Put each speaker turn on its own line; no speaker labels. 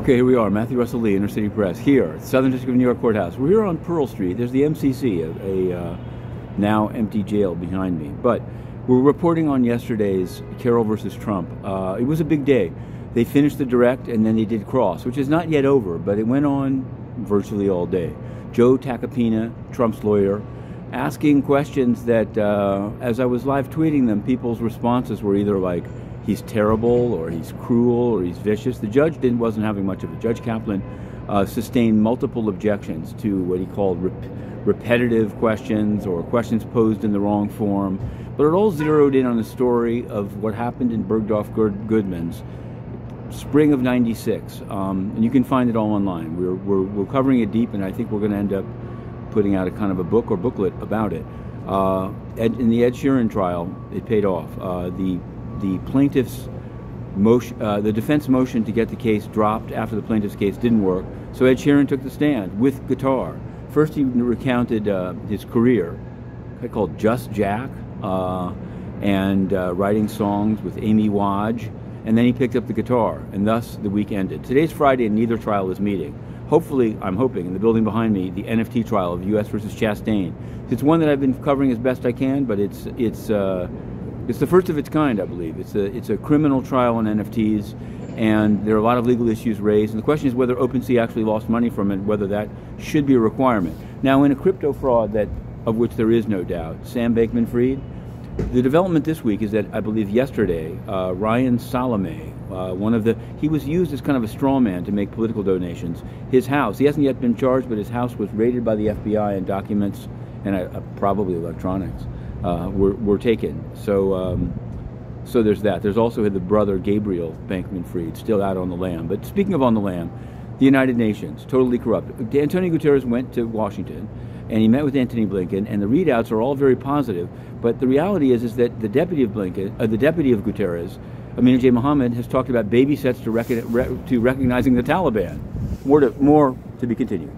Okay, here we are, Matthew Russell Lee, Inner City Press, here, Southern District of New York Courthouse. We're here on Pearl Street. There's the MCC, a now empty jail behind me. But we're reporting on yesterday's Carroll versus Trump. It was a big day. They finished the direct and then they did cross, which is not yet over, but it went on virtually all day. Joe Tacopina, Trump's lawyer, asking questions that, as I was live tweeting them, people's responses were either like, he's terrible, or he's cruel, or he's vicious. The judge wasn't having much of it. Judge Kaplan sustained multiple objections to what he called repetitive questions or questions posed in the wrong form. But it all zeroed in on the story of what happened in Bergdorf Goodman's spring of '96, and you can find it all online. We're covering it deep, and I think we're going to end up putting out a kind of a book or booklet about it. In the Ed Sheeran trial, it paid off. The plaintiff's motion, the defense motion to get the case dropped after the plaintiff's case didn't work, so Ed Sheeran took the stand with guitar. First, he recounted his career, called Just Jack, and writing songs with Amy Wadge, and then he picked up the guitar, and thus the week ended. Today's Friday, and neither trial is meeting. Hopefully, I'm hoping, in the building behind me, the NFT trial of U.S. versus Chastain. It's one that I've been covering as best I can, but it's the first of its kind, I believe. It's a criminal trial on NFTs, and there are a lot of legal issues raised. And the question is whether OpenSea actually lost money from it, whether that should be a requirement. Now, in a crypto fraud of which there is no doubt, Sam Bankman-Fried, the development this week is that I believe yesterday, Ryan Salame, he was used as kind of a straw man to make political donations. His house, he hasn't yet been charged, but his house was raided by the FBI, and documents and probably electronics were taken. So there's that. There's also the brother Gabriel Bankman-Fried still out on the lam. But speaking of on the lam, the United Nations, totally corrupt. Antonio Guterres went to Washington and he met with Antony Blinken, and the readouts are all very positive. But the reality is that the deputy of Guterres, Amina J. Mohammed, has talked about baby steps to recognizing the Taliban. More to be continued.